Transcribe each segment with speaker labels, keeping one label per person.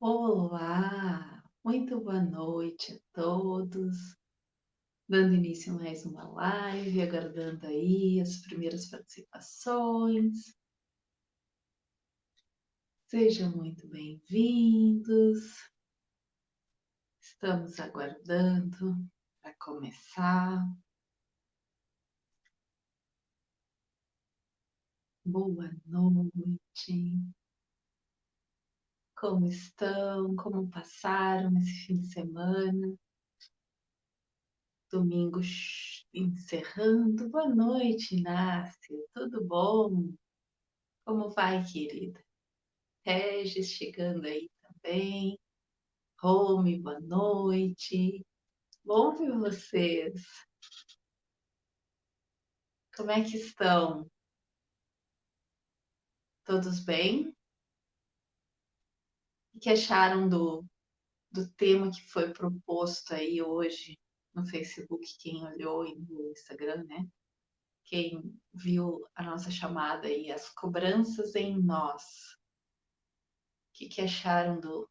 Speaker 1: Olá, muito boa noite a todos. Dando início a mais uma live, aguardando aí as primeiras participações. Sejam muito bem-vindos. Estamos aguardando para começar. Boa noite. Como estão? Como passaram esse fim de semana? Domingo encerrando. Boa noite, Inácia. Tudo bom? Como vai, querida? Regis chegando aí também. Rome, boa noite. Bom ver vocês. Como é que estão? Todos bem? O que acharam do tema que foi proposto aí hoje no Facebook? Quem olhou e no Instagram, né? Quem viu a nossa chamada aí, as cobranças em nós. O que acharam do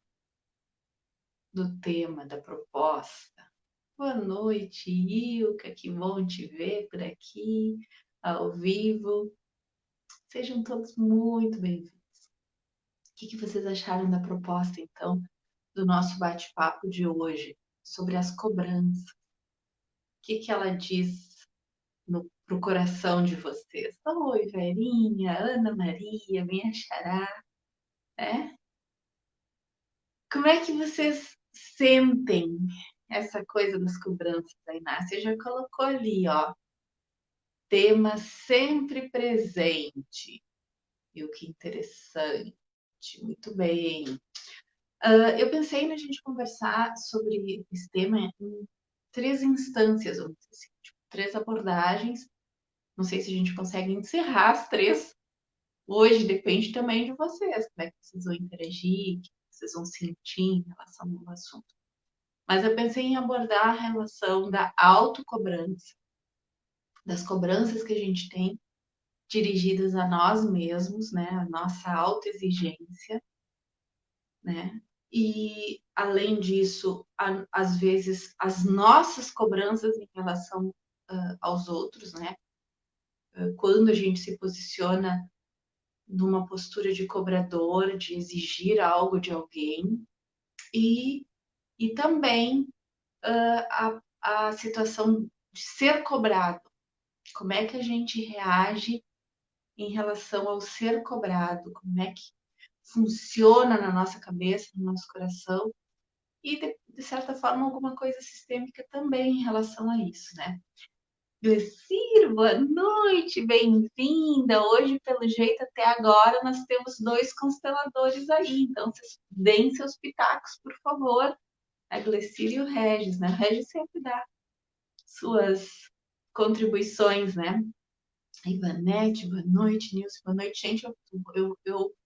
Speaker 1: tema, da proposta? Boa noite, Ilka, que bom te ver por aqui, ao vivo. Sejam todos muito bem-vindos. O que vocês acharam da proposta, então, do nosso bate-papo de hoje, sobre as cobranças? O que ela diz pro coração de vocês? Oi, Verinha, Ana Maria, minha xará, né? Como é que vocês sentem essa coisa das cobranças da Inácia? Já colocou ali, ó, tema sempre presente. E o que interessante, muito bem. Eu pensei na gente conversar sobre esse tema em três instâncias, vamos dizer assim, tipo, três abordagens. Não sei se a gente consegue encerrar as três hoje, depende também de vocês, como é que vocês vão interagir, o que vocês vão sentir em relação ao assunto. Mas eu pensei em abordar a relação da autocobrança, das cobranças que a gente tem dirigidas a nós mesmos, né? A nossa autoexigência, né? E, além disso, às vezes, as nossas cobranças em relação aos outros, né? Quando a gente se posiciona numa postura de cobrador, de exigir algo de alguém, e também a situação de ser cobrado. Como é que a gente reage em relação ao ser cobrado? Como é que funciona na nossa cabeça, no nosso coração? E, de certa forma, alguma coisa sistêmica também em relação a isso, né? Glecir, boa noite, bem-vinda. Hoje, pelo jeito, até agora, nós temos dois consteladores aí. Então, vocês deem seus pitacos, por favor. A Glecir e o Regis, né? O Regis sempre dá suas contribuições, né? Ivanete, boa noite. Nilson, boa noite. Gente, eu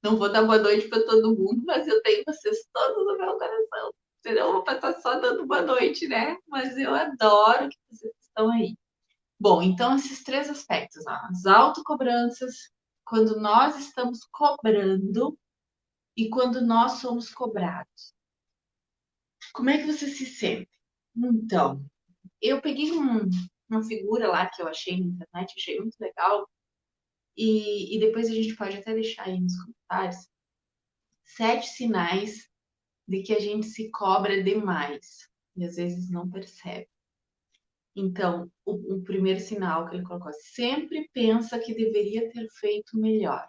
Speaker 1: não vou dar boa noite para todo mundo, mas eu tenho vocês todos no meu coração. Senão eu vou estar só dando boa noite, né? Mas eu adoro que vocês estão aí. Bom, então esses três aspectos, ó, as autocobranças, quando nós estamos cobrando e quando nós somos cobrados. Como é que você se sente? Então, eu peguei uma figura lá que eu achei na internet, achei muito legal, e depois a gente pode até deixar aí nos comentários 7 sinais de que a gente se cobra demais e às vezes não percebe. Então, o primeiro sinal que ele colocou, sempre pensa que deveria ter feito melhor.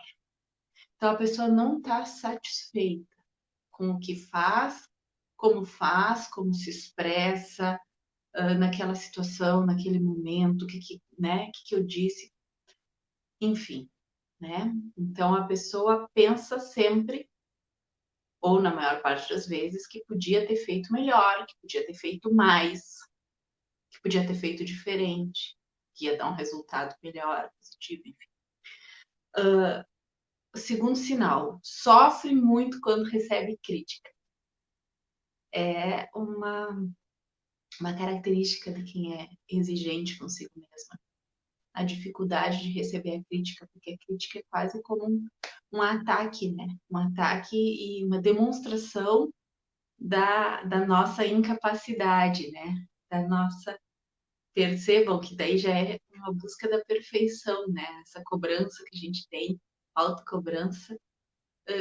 Speaker 1: Então, a pessoa não está satisfeita com o que faz, como se expressa naquela situação, naquele momento, né, que eu disse, enfim, né? Então, a pessoa pensa sempre, ou na maior parte das vezes, que podia ter feito melhor, que podia ter feito mais, que podia ter feito diferente, que ia dar um resultado melhor, positivo, enfim. O segundo sinal, sofre muito quando recebe crítica. É uma característica de quem é exigente consigo mesma. a dificuldade de receber a crítica, porque a crítica é quase como um ataque, né? Um ataque e uma demonstração da nossa incapacidade, né? Da nossa... Percebam que daí já é uma busca da perfeição, né? Essa cobrança que a gente tem, autocobrança,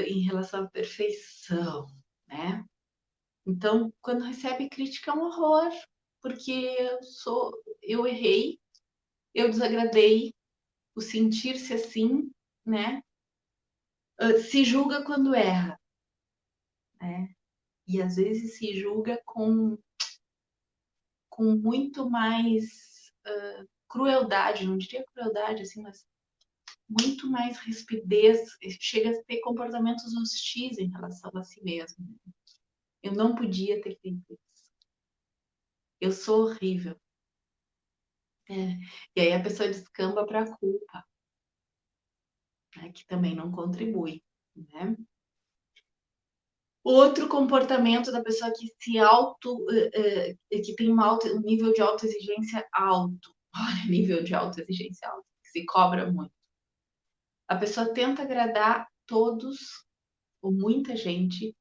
Speaker 1: em relação à perfeição, né? Então, quando recebe crítica é um horror, porque eu errei, eu desagradei, o sentir-se assim, né? Se julga quando erra, né? E às vezes se julga com muito mais crueldade, não diria crueldade, assim, mas muito mais rispidez, chega a ter comportamentos hostis em relação a si mesmo. Eu não podia ter feito isso. Eu sou horrível. E aí a pessoa descamba para a culpa, né, que também não contribui, né? Outro comportamento da pessoa que se que tem um nível de autoexigência alto. Olha, nível de autoexigência alto, que se cobra muito. A pessoa tenta agradar todos ou muita gente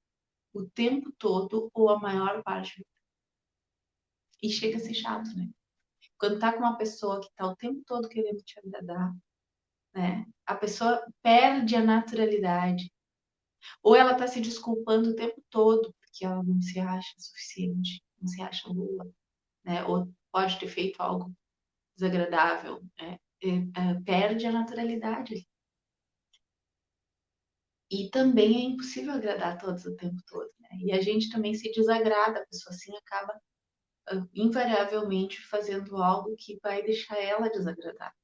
Speaker 1: o tempo todo ou a maior parte. E chega a ser chato, né? Quando tá com uma pessoa que tá o tempo todo querendo te agradar, né? A pessoa perde a naturalidade. Ou ela tá se desculpando o tempo todo porque ela não se acha suficiente, não se acha boa, né? Ou pode ter feito algo desagradável, né? Perde a naturalidade. E também é impossível agradar a todos o tempo todo, né? E a gente também se desagrada, a pessoa assim acaba invariavelmente fazendo algo que vai deixar ela desagradada.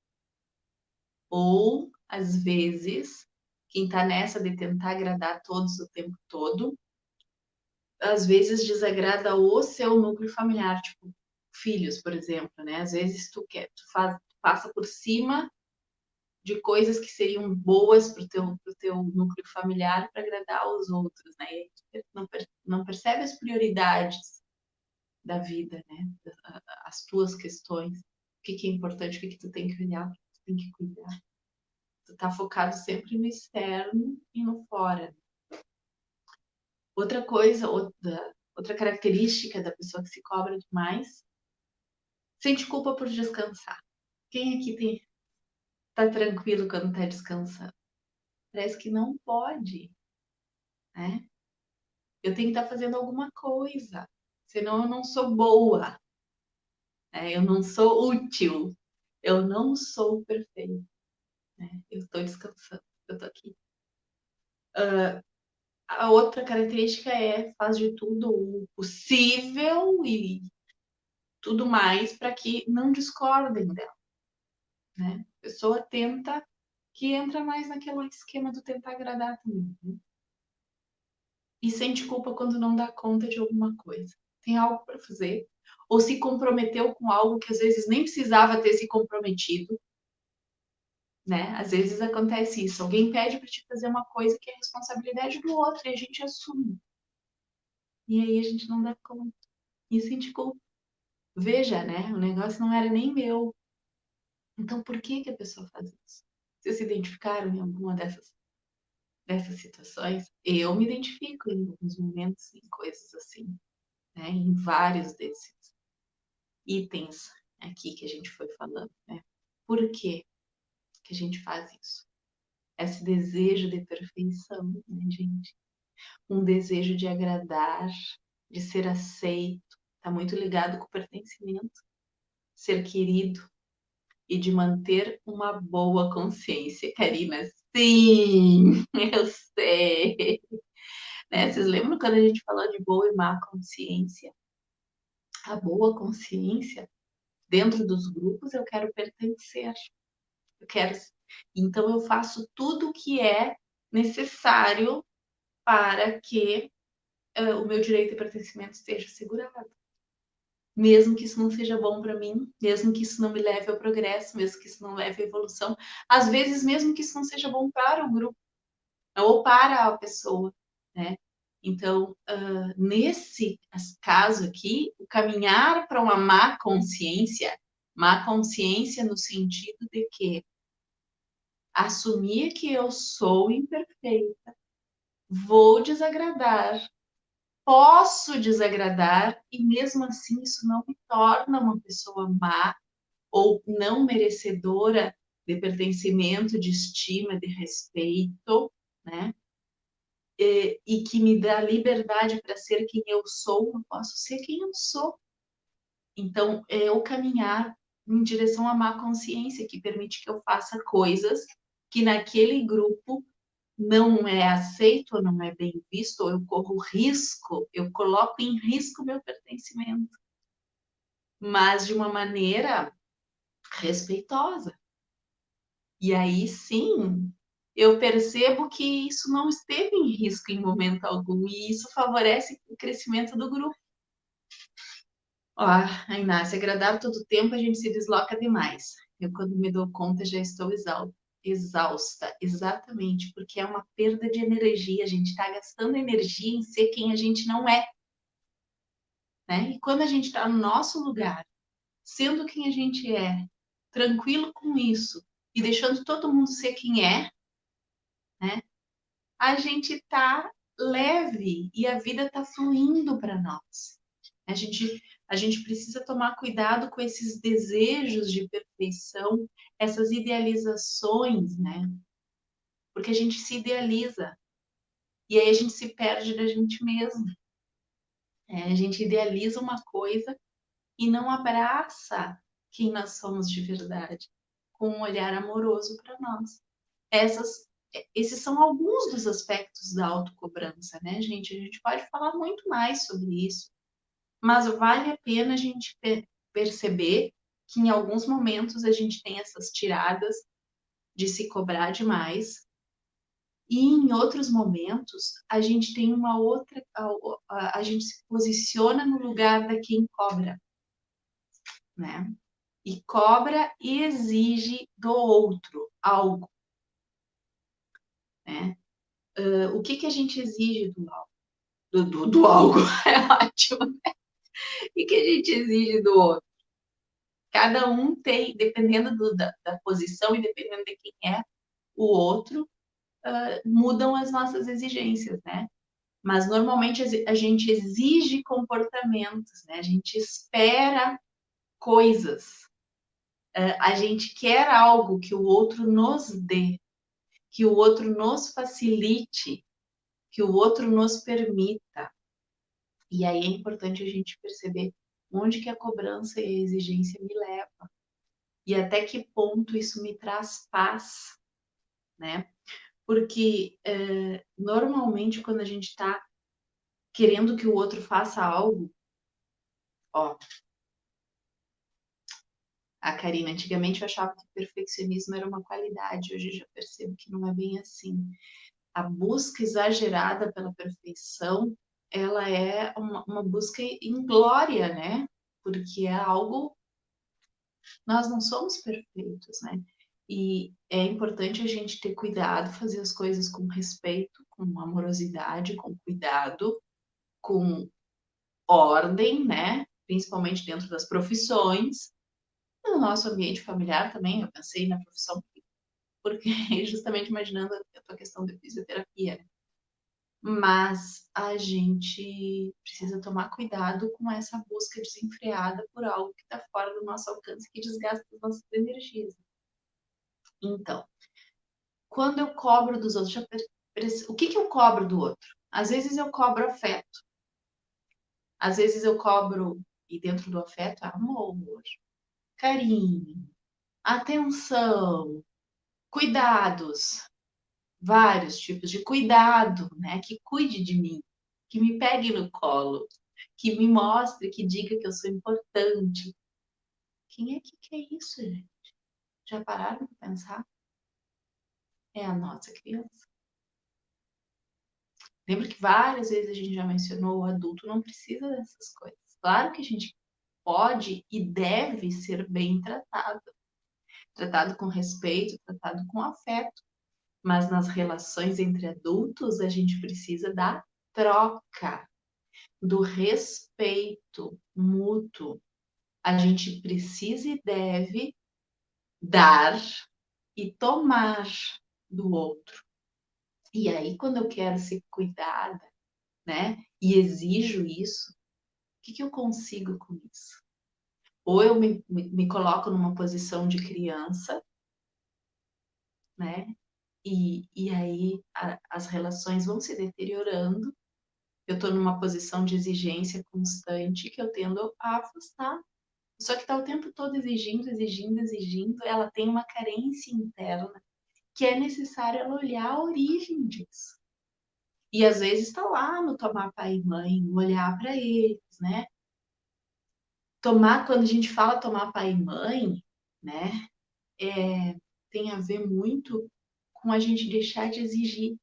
Speaker 1: Ou, às vezes, quem está nessa de tentar agradar todos o tempo todo, às vezes desagrada o seu núcleo familiar, tipo filhos, por exemplo, né? Às vezes tu passa por cima de coisas que seriam boas para o teu núcleo familiar para agradar os outros, né? E não percebe as prioridades da vida, né? As tuas questões, o que é importante, o que tu tem que olhar, o que tu tem que cuidar. Tu tá focado sempre no externo e no fora. Outra coisa, outra característica da pessoa que se cobra demais, sente culpa por descansar. Quem aqui tá tranquilo quando tá descansando? Parece que não pode, né? Eu tenho que estar fazendo alguma coisa, senão eu não sou boa, né? Eu não sou útil, eu não sou perfeito, né? Eu estou descansando, eu estou aqui. A outra característica é faz de tudo o possível e tudo mais para que não discordem dela, né? A pessoa tenta, que entra mais naquele esquema do tentar agradar também, né? E sente culpa quando não dá conta de alguma coisa. Tem algo para fazer, ou se comprometeu com algo que às vezes nem precisava ter se comprometido, né? Às vezes acontece isso, alguém pede para te fazer uma coisa que é responsabilidade do outro e a gente assume. E aí a gente não dá conta. E sente culpa. Veja, né? O negócio não era nem meu. Então por que que a pessoa faz isso? Vocês se identificaram em alguma dessas situações? Eu me identifico em alguns momentos em coisas assim, né? Em vários desses itens aqui que a gente foi falando, né? Por que que a gente faz isso? Esse desejo de perfeição, né, gente? Um desejo de agradar, de ser aceito, está muito ligado com o pertencimento, ser querido e de manter uma boa consciência. Karina, sim, eu sei. Né? Vocês lembram quando a gente falou de boa e má consciência? A boa consciência, dentro dos grupos, eu quero pertencer. Eu quero. Então, eu faço tudo o que é necessário para que o meu direito de pertencimento esteja assegurado. Mesmo que isso não seja bom para mim, mesmo que isso não me leve ao progresso, mesmo que isso não leve à evolução, às vezes mesmo que isso não seja bom para o grupo ou para a pessoa, né? Então, nesse caso aqui, o caminhar para uma má consciência Má consciência no sentido de que assumir que eu sou imperfeita, vou desagradar, posso desagradar, e mesmo assim isso não me torna uma pessoa má ou não merecedora de pertencimento, de estima, de respeito, né? E que me dá liberdade para ser quem eu sou, eu posso ser quem eu sou. Então, é o caminhar em direção à má consciência, que permite que eu faça coisas que naquele grupo não é aceito, ou não é bem visto, ou eu corro risco, eu coloco em risco meu pertencimento, mas de uma maneira respeitosa. E aí sim, eu percebo que isso não esteve em risco em momento algum, e isso favorece o crescimento do grupo. Ó, Inácia, agradar todo tempo a gente se desloca demais. Eu, quando me dou conta, já estou exausta. Exatamente, porque é uma perda de energia. A gente está gastando energia em ser quem a gente não é, né? E quando a gente está no nosso lugar, sendo quem a gente é, tranquilo com isso e deixando todo mundo ser quem é, né? A gente está leve e a vida está fluindo para nós. A gente precisa tomar cuidado com esses desejos de perfeição, essas idealizações, né? Porque a gente se idealiza e aí a gente se perde da gente mesmo. A gente idealiza uma coisa e não abraça quem nós somos de verdade, com um olhar amoroso para nós. Esses são alguns dos aspectos da autocobrança, né, gente? A gente pode falar muito mais sobre isso, mas vale a pena a gente perceber que em alguns momentos a gente tem essas tiradas de se cobrar demais, e em outros momentos a gente tem uma outra, a gente se posiciona no lugar da quem cobra, né? E cobra e exige do outro algo, né? O que a gente exige do algo? Do algo é ótimo. O que a gente exige do outro? Cada um tem, dependendo da posição e dependendo de quem é o outro, mudam as nossas exigências, né? Mas normalmente a gente exige comportamentos, né? A gente espera coisas, a gente quer algo que o outro nos dê, que o outro nos facilite, que o outro nos permita. E aí é importante a gente perceber onde que a cobrança e a exigência me levam e até que ponto isso me traz paz, né? Porque normalmente quando a gente está querendo que o outro faça algo, ó, a Karina, antigamente eu achava que perfeccionismo era uma qualidade, hoje eu já percebo que não é bem assim. A busca exagerada pela perfeição, ela é uma busca inglória, né? Porque é algo, nós não somos perfeitos, né? E é importante a gente ter cuidado, fazer as coisas com respeito, com amorosidade, com cuidado, com ordem, né? Principalmente dentro das profissões. No nosso ambiente familiar também, eu pensei na profissão, porque justamente imaginando a tua questão de fisioterapia, né? Mas a gente precisa tomar cuidado com essa busca desenfreada por algo que está fora do nosso alcance, que desgasta as nossas energias. Então, quando eu cobro dos outros, o que eu cobro do outro? Às vezes eu cobro afeto, às vezes eu cobro, e dentro do afeto, amor, carinho, atenção, cuidados, vários tipos de cuidado, né? Que cuide de mim, que me pegue no colo, que me mostre, que diga que eu sou importante. Quem é que quer isso, gente? Já pararam para pensar? É a nossa criança. Lembra que várias vezes a gente já mencionou, o adulto não precisa dessas coisas. Claro que a gente pode e deve ser bem tratado. Tratado com respeito, tratado com afeto. Mas nas relações entre adultos, a gente precisa da troca, do respeito mútuo. A gente precisa e deve dar e tomar do outro. E aí, quando eu quero ser cuidada, né, e exijo isso, o que eu consigo com isso? Ou eu me coloco numa posição de criança, né, e aí as relações vão se deteriorando, eu estou numa posição de exigência constante que eu tendo a afastar. Só que está o tempo todo exigindo, exigindo, exigindo, ela tem uma carência interna que é necessário ela olhar a origem disso. E às vezes está lá no tomar pai e mãe, no olhar para eles, né? Tomar, quando a gente fala tomar pai e mãe, né? Tem a ver muito com a gente deixar de exigir.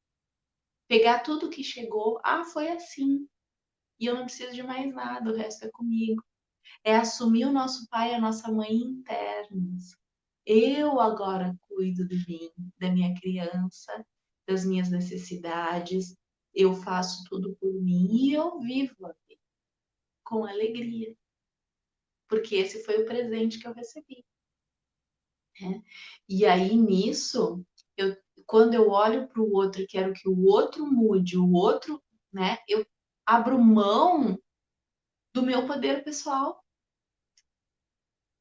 Speaker 1: Pegar tudo que chegou, foi assim. E eu não preciso de mais nada, o resto é comigo. É assumir o nosso pai e a nossa mãe internos. Eu agora cuido de mim, da minha criança, das minhas necessidades. Eu faço tudo por mim e eu vivo a vida com alegria, porque esse foi o presente que eu recebi, né? E aí nisso, quando eu olho para o outro e quero que o outro mude, o outro, né? Eu abro mão do meu poder pessoal,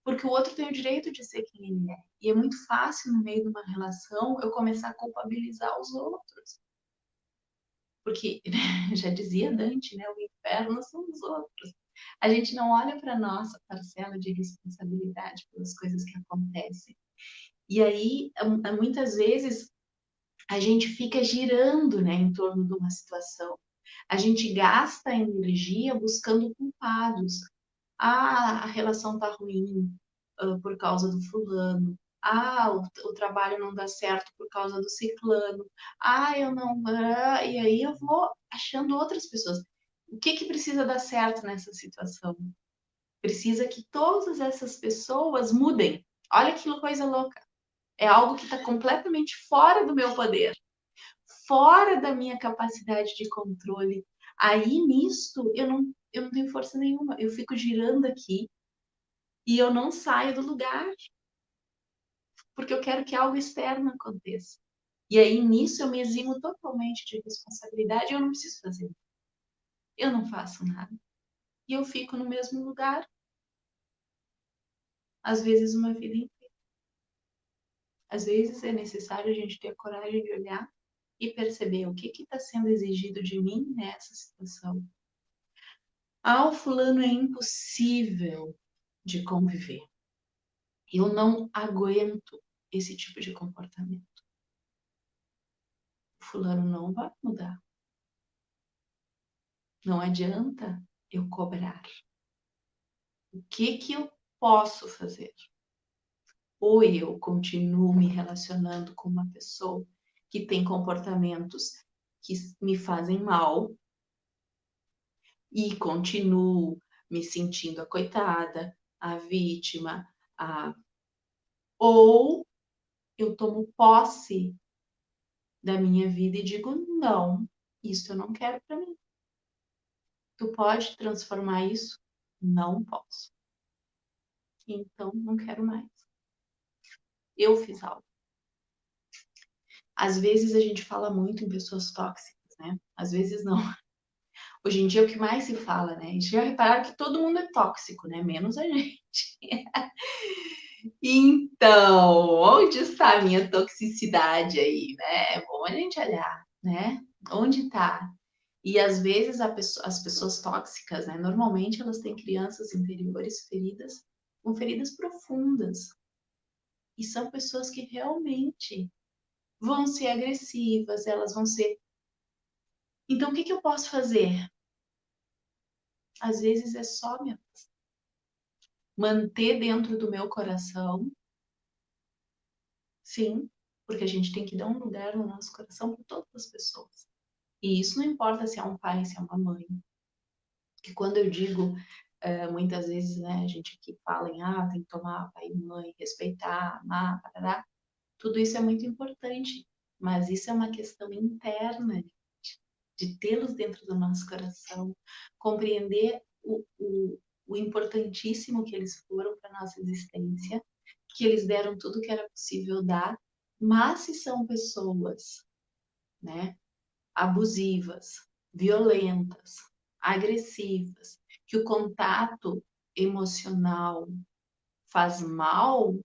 Speaker 1: porque o outro tem o direito de ser quem ele é. E é muito fácil, no meio de uma relação, eu começar a culpabilizar os outros. Porque, já dizia Dante, né? O inferno são os outros. A gente não olha para a nossa parcela de responsabilidade pelas coisas que acontecem. E aí, muitas vezes, a gente fica girando, né, em torno de uma situação. A gente gasta energia buscando culpados. A relação tá ruim por causa do fulano. O trabalho não dá certo por causa do ciclano. Eu não. E aí eu vou achando outras pessoas. O que precisa dar certo nessa situação? Precisa que todas essas pessoas mudem. Olha que coisa louca. É algo que está completamente fora do meu poder, fora da minha capacidade de controle. Aí nisso eu não tenho força nenhuma. Eu fico girando aqui e eu não saio do lugar, porque eu quero que algo externo aconteça. E aí nisso eu me eximo totalmente de responsabilidade e eu não preciso fazer. Eu não faço nada. E eu fico no mesmo lugar, às vezes uma vida inteira. Às vezes é necessário a gente ter a coragem de olhar e perceber o que está sendo exigido de mim nessa situação. O fulano é impossível de conviver. Eu não aguento esse tipo de comportamento. O fulano não vai mudar. Não adianta eu cobrar. O que eu posso fazer? Ou eu continuo me relacionando com uma pessoa que tem comportamentos que me fazem mal e continuo me sentindo a coitada, a vítima, ou eu tomo posse da minha vida e digo, não, isso eu não quero para mim. Tu pode transformar isso? Não posso. Então, não quero mais. Eu fiz algo. Às vezes a gente fala muito em pessoas tóxicas, né? Às vezes não. Hoje em dia é o que mais se fala, né? Eles já repararam que todo mundo é tóxico, né? Menos a gente. Então, onde está a minha toxicidade aí, né? É bom a gente olhar, né? Onde está? E às vezes as pessoas tóxicas, né? Normalmente elas têm crianças interiores feridas, com feridas profundas. E são pessoas que realmente vão ser agressivas, elas vão ser. Então, o que eu posso fazer? Às vezes é só manter dentro do meu coração, sim, porque a gente tem que dar um lugar no nosso coração para todas as pessoas. E isso não importa se é um pai, se é uma mãe. Que quando eu digo, muitas vezes, né, a gente aqui fala em, tem que tomar pai e mãe, respeitar, amar, parará. Tudo isso é muito importante, mas isso é uma questão interna, de tê-los dentro do nosso coração, compreender o o importantíssimo que eles foram para nossa existência, que eles deram tudo que era possível dar, mas se são pessoas, né, abusivas, violentas, agressivas, que o contato emocional faz mal,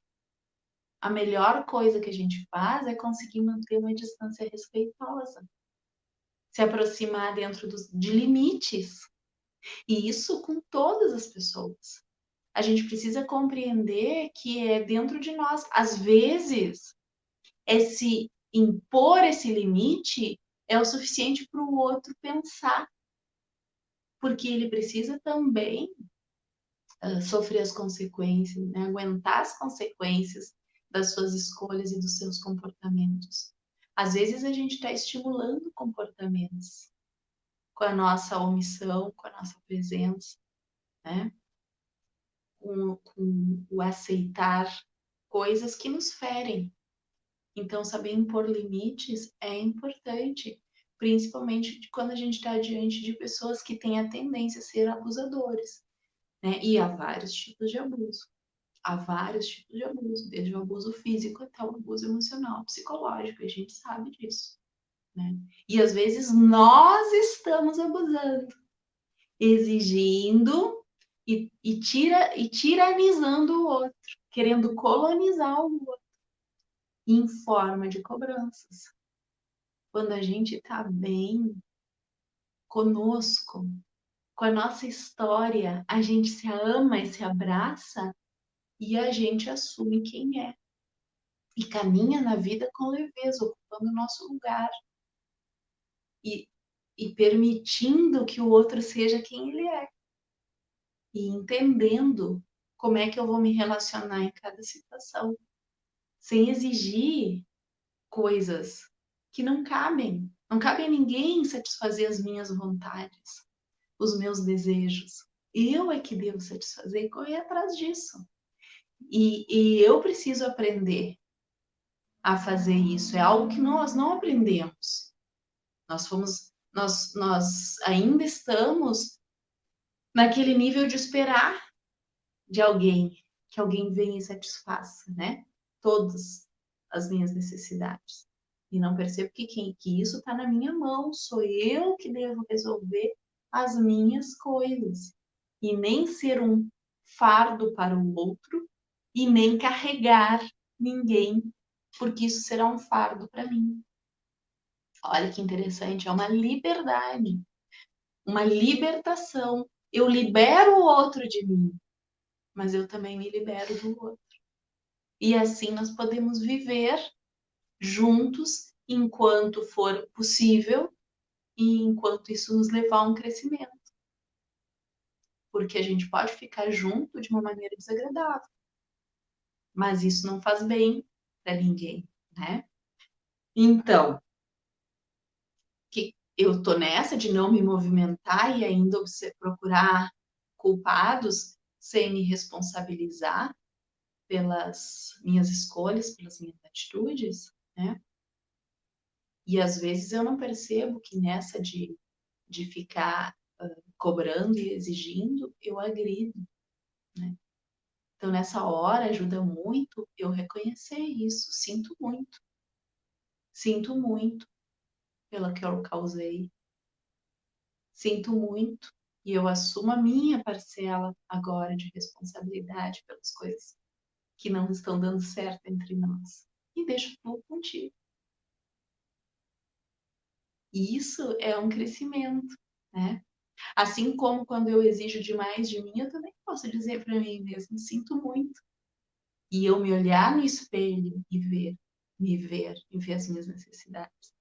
Speaker 1: a melhor coisa que a gente faz é conseguir manter uma distância respeitosa, se aproximar dentro de limites, e isso com todas as pessoas. A gente precisa compreender que é dentro de nós. Às vezes, esse impor esse limite é o suficiente para o outro pensar, porque ele precisa também sofrer as consequências, né? Aguentar as consequências das suas escolhas e dos seus comportamentos. Às vezes a gente está estimulando comportamentos com a nossa omissão, com a nossa presença, né? Com o aceitar coisas que nos ferem. Então, saber impor limites é importante, principalmente quando a gente está diante de pessoas que têm a tendência a ser abusadores, né? E há vários tipos de abuso. Há vários tipos de abuso, desde o abuso físico até o abuso emocional, psicológico, e a gente sabe disso, né? E às vezes nós estamos abusando, exigindo e tiranizando o outro, querendo colonizar o outro em forma de cobranças. Quando a gente está bem conosco, com a nossa história, a gente se ama e se abraça e a gente assume quem é. E caminha na vida com leveza, ocupando o nosso lugar. E, e permitindo que o outro seja quem ele é. E entendendo como é que eu vou me relacionar em cada situação. Sem exigir coisas que não cabem. Não cabe a ninguém satisfazer as minhas vontades, os meus desejos. Eu é que devo satisfazer e correr atrás disso. E eu preciso aprender a fazer isso. É algo que nós não aprendemos. Nós ainda estamos naquele nível de esperar de alguém, que alguém venha e satisfaça, né? Todas as minhas necessidades. E não percebo que isso está na minha mão, sou eu que devo resolver as minhas coisas. E nem ser um fardo para o outro, e nem carregar ninguém, porque isso será um fardo para mim. Olha que interessante, é uma liberdade, uma libertação. Eu libero o outro de mim, mas eu também me libero do outro. E assim nós podemos viver juntos enquanto for possível e enquanto isso nos levar a um crescimento. Porque a gente pode ficar junto de uma maneira desagradável, mas isso não faz bem para ninguém, né? Então, que eu tô nessa de não me movimentar e ainda procurar culpados sem me responsabilizar pelas minhas escolhas, pelas minhas atitudes, né? E às vezes eu não percebo que nessa de ficar cobrando e exigindo, eu agrido, né? Então nessa hora ajuda muito eu reconhecer isso. Sinto muito pelo que eu causei, sinto muito e eu assumo a minha parcela agora de responsabilidade pelas coisas que não estão dando certo entre nós. E deixo tudo contigo. E isso é um crescimento, né? Assim como quando eu exijo demais de mim, eu também posso dizer para mim mesmo, sinto muito. E eu me olhar no espelho e e ver as minhas necessidades,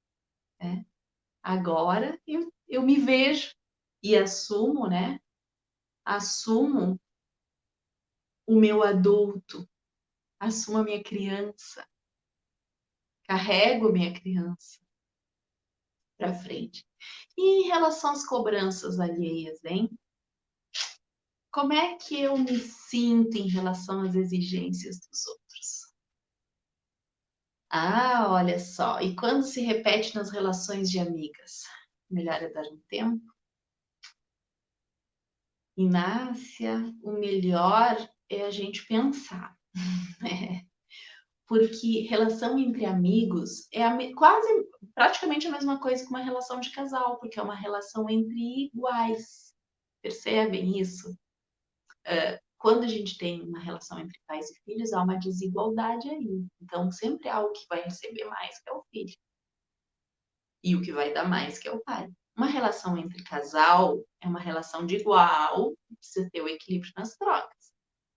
Speaker 1: né? Agora eu me vejo e assumo, né? Assumo o meu adulto, assumo a minha criança, carrego a minha criança para frente. E em relação às cobranças alheias, hein? Como é que eu me sinto em relação às exigências dos outros? Ah, olha só. E quando se repete nas relações de amigas? Melhor é dar um tempo? Inácia, o melhor é a gente pensar, né? Porque relação entre amigos é quase praticamente a mesma coisa que uma relação de casal, porque é uma relação entre iguais. Percebem isso? Quando a gente tem uma relação entre pais e filhos, há uma desigualdade aí. Então, sempre há o que vai receber mais, que é o filho, e o que vai dar mais, que é o pai. Uma relação entre casal é uma relação de igual, precisa ter o equilíbrio nas trocas.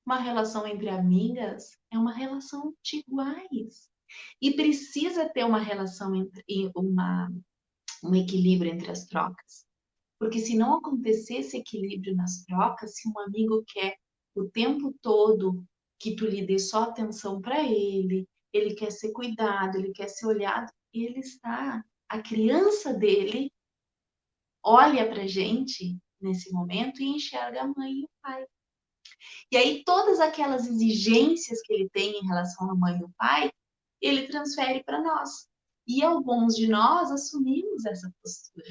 Speaker 1: Uma relação entre amigas é uma relação de iguais. E precisa ter uma relação entre um equilíbrio entre as trocas. Porque se não acontecer esse equilíbrio nas trocas, se um amigo quer o tempo todo que tu lhe dê só atenção para ele quer ser cuidado, ele quer ser olhado, a criança dele olha pra gente nesse momento e enxerga a mãe e o pai. E aí todas aquelas exigências que ele tem em relação à mãe e ao pai, ele transfere para nós. E alguns de nós assumimos essa postura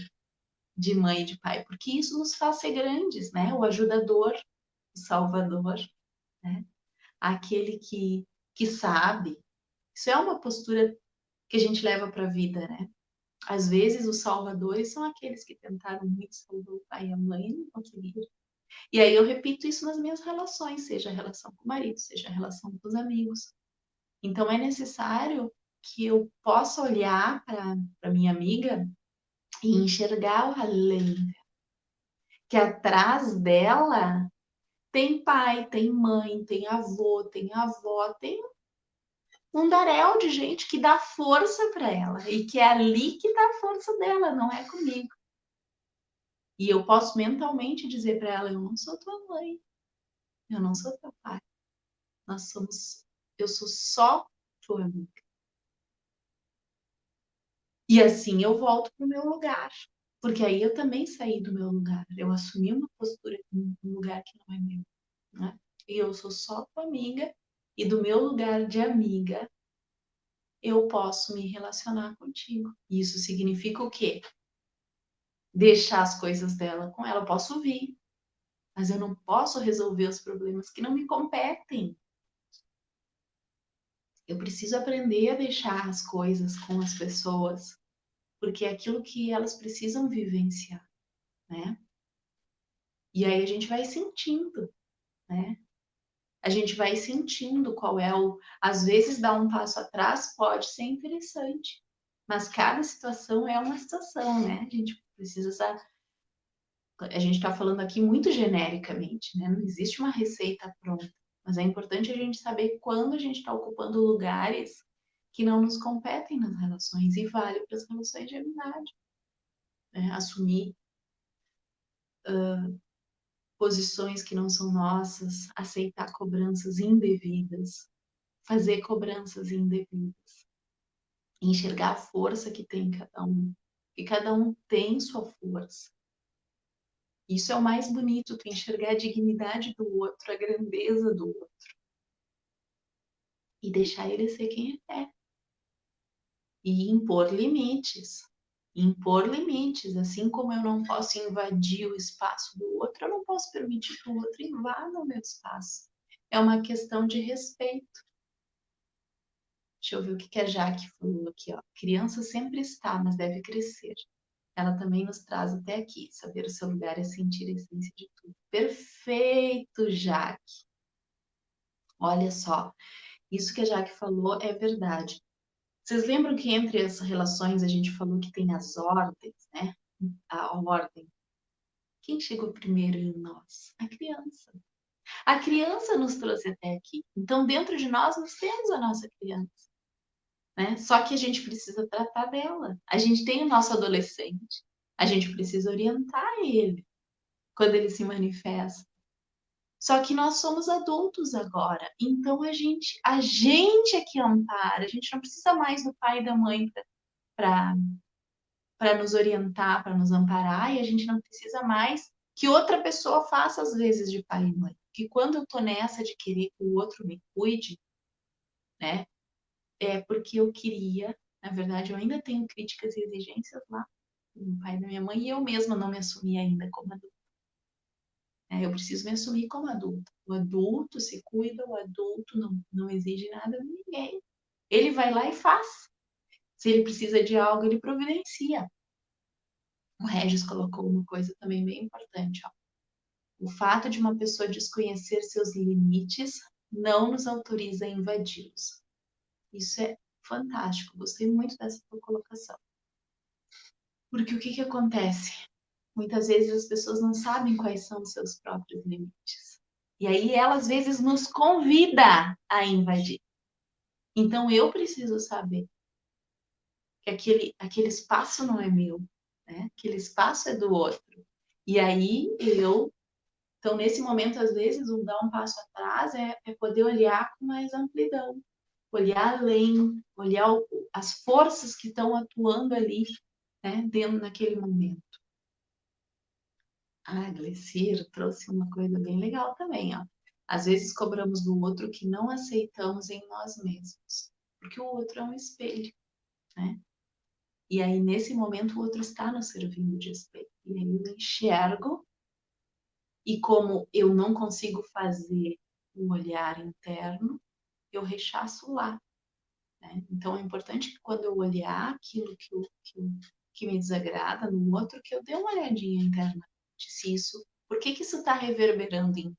Speaker 1: de mãe e de pai, porque isso nos faz ser grandes, né? O ajudador, o salvador, né? Aquele que sabe. Isso é uma postura que a gente leva para a vida, né? Às vezes os salvadores são aqueles que tentaram muito salvar o pai e a mãe e não conseguiram. E aí eu repito isso nas minhas relações, seja a relação com o marido, seja a relação com os amigos. Então é necessário que eu possa olhar para minha amiga e enxergar o além, que atrás dela tem pai, tem mãe, tem avô, tem avó, tem um daréu de gente que dá força para ela e que é ali que tá a força dela, não é comigo. E eu posso mentalmente dizer para ela: eu não sou tua mãe, eu não sou teu pai, eu sou só tua amiga. E assim eu volto pro meu lugar, porque aí eu também saí do meu lugar, eu assumi uma postura em um lugar que não é meu, né? E eu sou só tua amiga, e do meu lugar de amiga eu posso me relacionar contigo. Isso significa o quê? Deixar as coisas dela com ela. Eu posso ouvir, mas eu não posso resolver os problemas que não me competem. Eu preciso aprender a deixar as coisas com as pessoas, porque é aquilo que elas precisam vivenciar, né? E aí a gente vai sentindo, né? A gente vai sentindo qual é o. Às vezes, dar um passo atrás pode ser interessante, mas cada situação é uma situação, né? A gente precisa saber. A gente está falando aqui muito genericamente, né? Não existe uma receita pronta, mas é importante a gente saber quando a gente está ocupando lugares que não nos competem nas relações, e vale para as relações de amizade, né? Assumir posições que não são nossas, aceitar cobranças indevidas, fazer cobranças indevidas, enxergar a força que tem cada um, que cada um tem sua força. Isso é o mais bonito, tu enxergar a dignidade do outro, a grandeza do outro. E deixar ele ser quem ele é. E impor limites. Impor limites. Assim como eu não posso invadir o espaço do outro, eu não posso permitir que o outro invada o meu espaço. É uma questão de respeito. Deixa eu ver o que a Jaque falou aqui, ó. Criança sempre está, mas deve crescer. Ela também nos traz até aqui. Saber o seu lugar é sentir a essência de tudo. Perfeito, Jaque. Olha só, isso que a Jaque falou é verdade. Vocês lembram que entre as relações a gente falou que tem as ordens, né? A ordem. Quem chegou primeiro em nós? A criança. A criança nos trouxe até aqui. Então, dentro de nós temos a nossa criança, né? Só que a gente precisa tratar dela. A gente tem o nosso adolescente. A gente precisa orientar ele quando ele se manifesta. Só que nós somos adultos agora, então a gente é que ampara, a gente não precisa mais do pai e da mãe para nos orientar, para nos amparar, e a gente não precisa mais que outra pessoa faça às vezes de pai e mãe. Porque quando eu tô nessa de querer que o outro me cuide, né, é porque eu queria, na verdade, eu ainda tenho críticas e exigências lá do meu pai e da minha mãe, e eu mesma não me assumi ainda como adulta. né? Eu preciso me assumir como adulta. O adulto se cuida, o adulto não exige nada de ninguém. Ele vai lá e faz. Se ele precisa de algo, ele providencia. O Regis colocou uma coisa também bem importante, ó. O fato de uma pessoa desconhecer seus limites não nos autoriza a invadi-los. Isso é fantástico. Gostei muito dessa tua colocação. Porque o que que acontece? Muitas vezes as pessoas não sabem quais são os seus próprios limites. E aí ela às vezes nos convida a invadir. Então eu preciso saber que aquele espaço não é meu, né? Aquele espaço é do outro. E aí então nesse momento às vezes o dar um passo atrás é poder olhar com mais amplidão, olhar além, olhar as forças que estão atuando ali, né? Dentro daquele momento. A Glecir trouxe uma coisa bem legal também, ó. Às vezes cobramos do outro o que não aceitamos em nós mesmos, porque o outro é um espelho, né? E aí, nesse momento, o outro está nos servindo de espelho. E aí eu enxergo, e como eu não consigo fazer o olhar interno, eu rechaço lá, né? Então, é importante que quando eu olhar aquilo que me desagrada no outro, que eu dê uma olhadinha internamente. Se isso, por que que isso está reverberando em mim?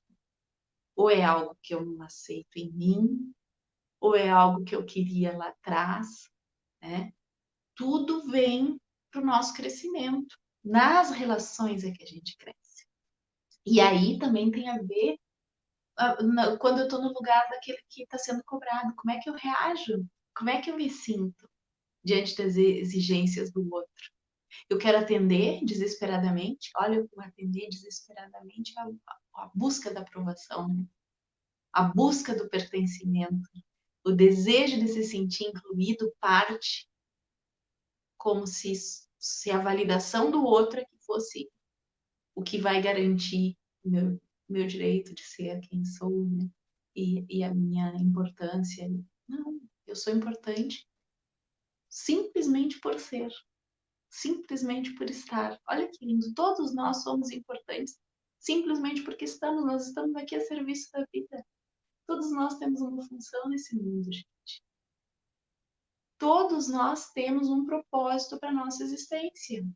Speaker 1: Ou é algo que eu não aceito em mim, ou é algo que eu queria lá atrás, né? Tudo vem para o nosso crescimento. Nas relações é que a gente cresce. E aí também tem a ver quando eu estou no lugar daquele que está sendo cobrado. Como é que eu reajo? Como é que eu me sinto diante das exigências do outro? Eu quero atender desesperadamente. Olha, eu vou atender desesperadamente a busca da aprovação, né? A busca do pertencimento. O desejo de se sentir incluído parte como se a validação do outro é que fosse o que vai garantir o meu direito de ser quem sou, né? E a minha importância. Não, eu sou importante simplesmente por ser, simplesmente por estar. Olha que lindo, todos nós somos importantes simplesmente porque nós estamos aqui a serviço da vida. Todos nós temos uma função nesse mundo, gente. Todos nós temos um propósito para a nossa existência.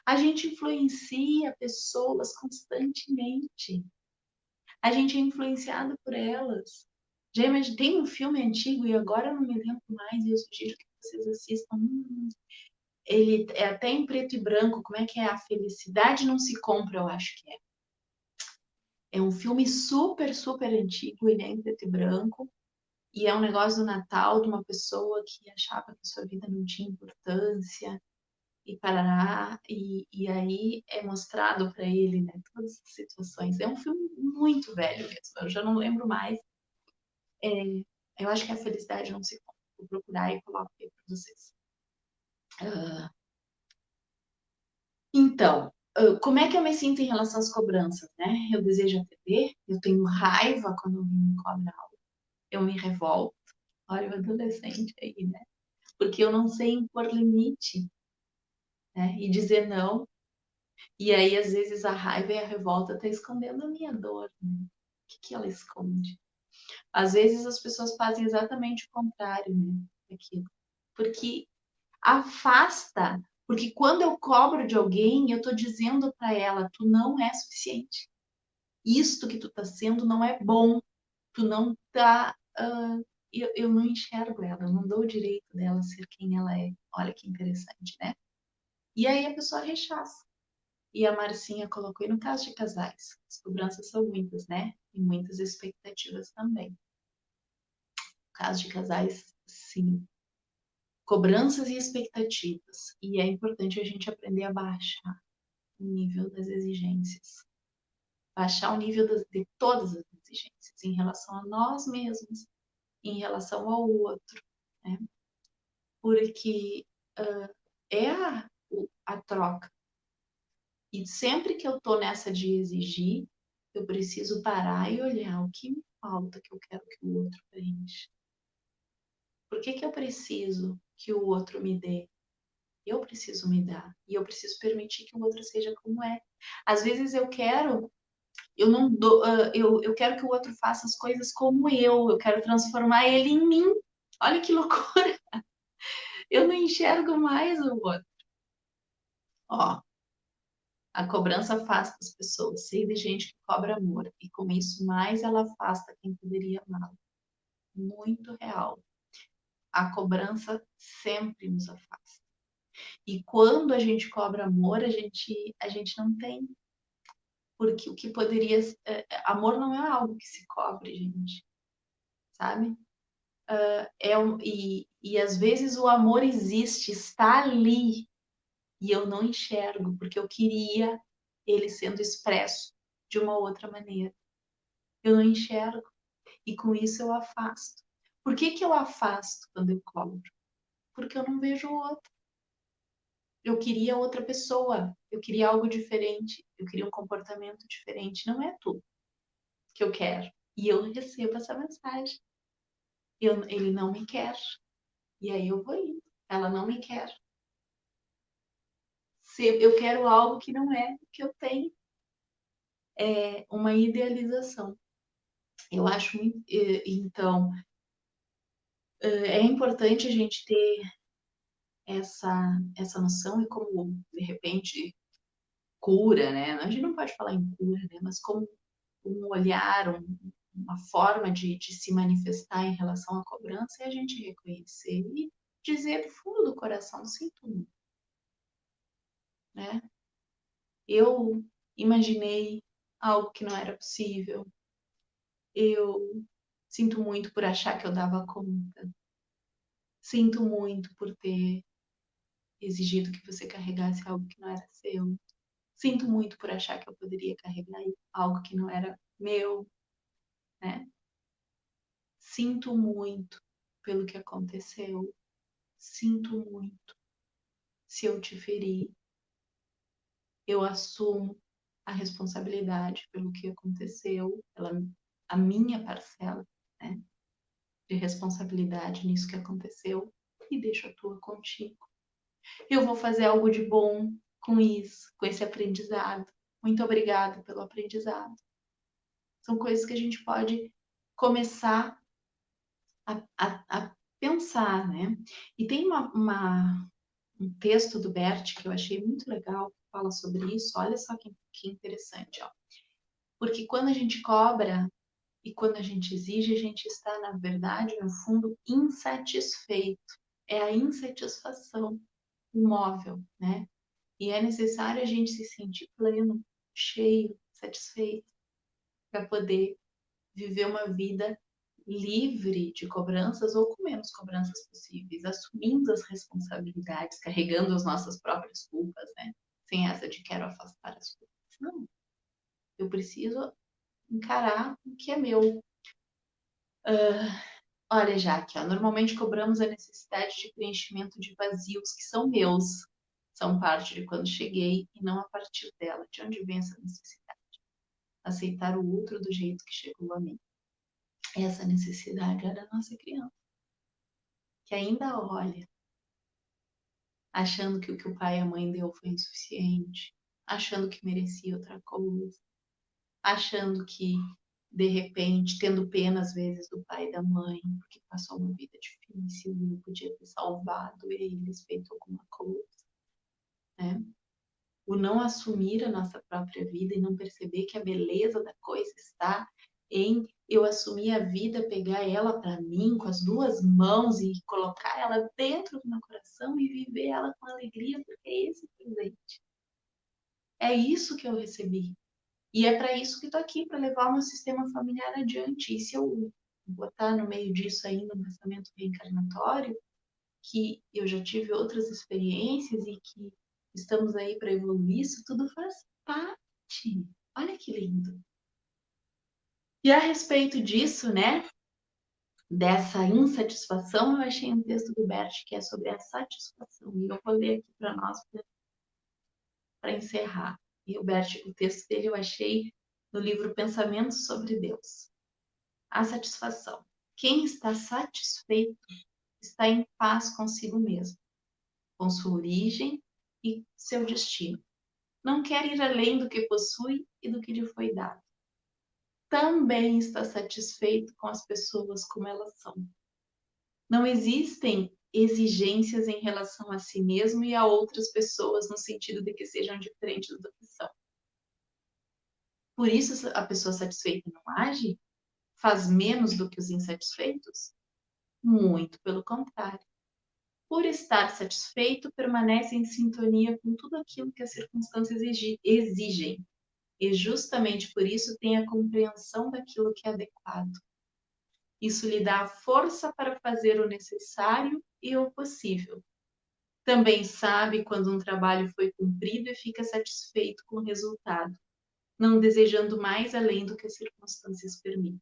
Speaker 1: A gente influencia pessoas constantemente. A gente é influenciado por elas. Já imagine, tem um filme antigo e agora eu não me lembro mais e eu sugiro que vocês assistam. Ele é até em preto e branco. Como é que é? A Felicidade Não Se Compra, eu acho que é. É um filme super, super antigo. Ele é em preto e branco. E é um negócio do Natal de uma pessoa que achava que sua vida não tinha importância e parará, e aí é mostrado para ele, né, todas as situações. É um filme muito velho mesmo, eu já não lembro mais. Eu acho que a felicidade não se compra. Vou procurar e coloco aí para vocês. Então, como é que eu me sinto em relação às cobranças, né? Eu desejo atender, eu tenho raiva quando alguém me cobra algo, eu me revolto. Olha o adolescente aí, né? Porque eu não sei impor limite, né? E dizer não. E aí, às vezes, a raiva e a revolta tá escondendo a minha dor, né? O que ela esconde? Às vezes as pessoas fazem exatamente o contrário, né? Daquilo. Porque afasta. Porque quando eu cobro de alguém, eu tô dizendo para ela, tu não é suficiente. Isto que tu tá sendo não é bom. Tu não tá. Eu não enxergo ela, eu não dou o direito dela ser quem ela é. Olha que interessante, né? E aí a pessoa rechaça. E a Marcinha colocou, e no caso de casais, as cobranças são muitas, né? E muitas expectativas também. No caso de casais, sim. Cobranças e expectativas. E é importante a gente aprender a baixar o nível das exigências. Baixar o nível de todas as exigências em relação a nós mesmos, em relação ao outro, né? Porque é a troca. E sempre que eu tô nessa de exigir, eu preciso parar e olhar o que me falta que eu quero que o outro preencha. Por que que eu preciso que o outro me dê? Eu preciso me dar. E eu preciso permitir que o outro seja como é. Às vezes eu quero Eu não dou, eu quero que o outro faça as coisas como eu quero transformar ele em mim. Olha que loucura! Eu não enxergo mais o outro. Ó, a cobrança afasta as pessoas. Sei de gente que cobra amor e com isso mais ela afasta quem poderia amá-la. Muito real. A cobrança sempre nos afasta. E quando a gente cobra amor, a gente não tem. Porque o que poderia. Amor não é algo que se cobre, gente. Sabe? E às vezes o amor existe, está ali, e eu não enxergo, porque eu queria ele sendo expresso de uma outra maneira. Eu não enxergo, e com isso eu afasto. Por que que eu afasto quando eu cobro? Porque eu não vejo o outro. Eu queria outra pessoa, eu queria algo diferente, eu queria um comportamento diferente. Não é tudo que eu quero. E eu recebo essa mensagem. Ele não me quer. E aí eu vou indo. Ela não me quer. Se eu quero algo que não é o que eu tenho. É uma idealização. Eu acho muito. Então, é importante a gente ter essa noção e como, de repente, cura, né? A gente não pode falar em cura, né? Mas como um olhar, uma forma de se manifestar em relação à cobrança é a gente reconhecer e dizer do fundo do coração, sinto muito, né? Eu imaginei algo que não era possível, eu sinto muito por achar que eu dava conta, sinto muito por ter exigido que você carregasse algo que não era seu, sinto muito por achar que eu poderia carregar algo que não era meu, né? Sinto muito pelo que aconteceu. Sinto muito se eu te feri. Eu assumo a responsabilidade pelo que aconteceu, pela a minha parcela, né, de responsabilidade nisso que aconteceu e deixo a tua contigo. Eu vou fazer algo de bom com isso, com esse aprendizado. Muito obrigada pelo aprendizado. São coisas que a gente pode começar a pensar, né? E tem um texto do Bert que eu achei muito legal, que fala sobre isso. Olha só que interessante, ó. Porque quando a gente cobra e quando a gente exige, a gente está, na verdade, no fundo, insatisfeito. É a insatisfação, o móvel, né? E é necessário a gente se sentir pleno, cheio, satisfeito, para poder viver uma vida livre de cobranças ou com menos cobranças possíveis, assumindo as responsabilidades, carregando as nossas próprias culpas, né? Sem essa de quero afastar as culpas. Não, eu preciso encarar o que é meu. Olha, Jaque, ó, normalmente cobramos a necessidade de preenchimento de vazios que são meus, são parte de quando cheguei e não a partir dela. De onde vem essa necessidade? Aceitar o outro do jeito que chegou a mim. Essa necessidade é da nossa criança, que ainda olha achando que o que o pai e a mãe deu foi insuficiente, achando que merecia outra coisa, achando que, de repente, tendo pena às vezes do pai e da mãe, porque passou uma vida difícil e eu podia ter salvado eles, feito alguma coisa, né? O não assumir a nossa própria vida e não perceber que a beleza da coisa está em eu assumir a vida, pegar ela para mim com as duas mãos e colocar ela dentro do meu coração e viver ela com alegria, porque é esse o presente. É isso que eu recebi. E é para isso que estou aqui, para levar o meu sistema familiar adiante. E se eu botar no meio disso ainda um pensamento reencarnatório, que eu já tive outras experiências e que estamos aí para evoluir, isso tudo faz parte. Olha que lindo. E a respeito disso, né, dessa insatisfação, eu achei um texto do Bert que é sobre a satisfação. E eu vou ler aqui para nós, para encerrar. E o Bert, o texto dele eu achei no livro Pensamentos sobre Deus. A satisfação. Quem está satisfeito está em paz consigo mesmo, com sua origem e seu destino. não quer ir além do que possui e do que lhe foi dado. Também está satisfeito com as pessoas como elas são. Não existem exigências em relação a si mesmo e a outras pessoas no sentido de que sejam diferentes do que são. Por isso a pessoa satisfeita não age? Faz menos do que os insatisfeitos? Muito pelo contrário. Por estar satisfeito, permanece em sintonia com tudo aquilo que as circunstâncias exigem. E justamente por isso tem a compreensão daquilo que é adequado. Isso lhe dá a força para fazer o necessário e o possível. Também sabe quando um trabalho foi cumprido e fica satisfeito com o resultado, não desejando mais além do que as circunstâncias permitem.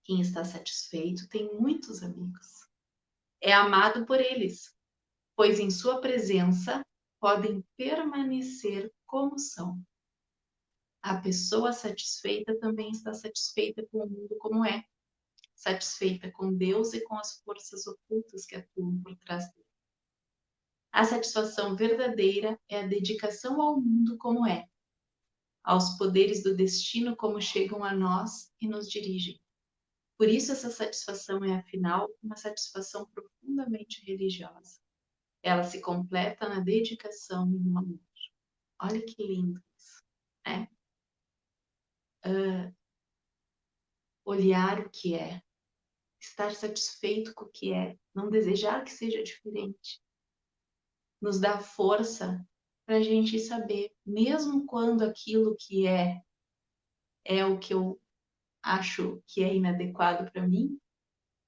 Speaker 1: Quem está satisfeito tem muitos amigos. É amado por eles, pois em sua presença podem permanecer como são. A pessoa satisfeita também está satisfeita com o mundo como é, satisfeita com Deus e com as forças ocultas que atuam por trás dele. A satisfação verdadeira é a dedicação ao mundo como é, aos poderes do destino como chegam a nós e nos dirigem. Por isso essa satisfação é, afinal, uma satisfação profundamente religiosa. Ela se completa na dedicação e no amor. Olha que lindo isso, né? Olhar o que é, estar satisfeito com o que é, não desejar que seja diferente, nos dá força para a gente saber, mesmo quando aquilo que é o que eu acho que é inadequado para mim,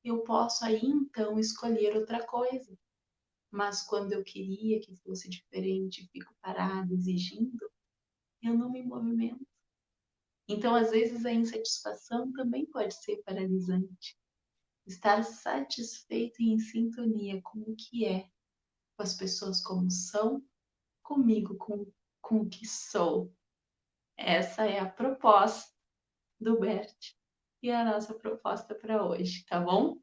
Speaker 1: eu posso aí então escolher outra coisa. Mas quando eu queria que fosse diferente, fico parada exigindo, eu não me movimento. Então, às vezes, a insatisfação também pode ser paralisante. Estar satisfeito e em sintonia com o que é, com as pessoas como são, comigo com o que sou. Essa é a proposta do Bert e a nossa proposta para hoje, tá bom?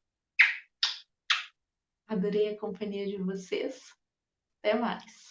Speaker 1: Adorei a companhia de vocês. Até mais!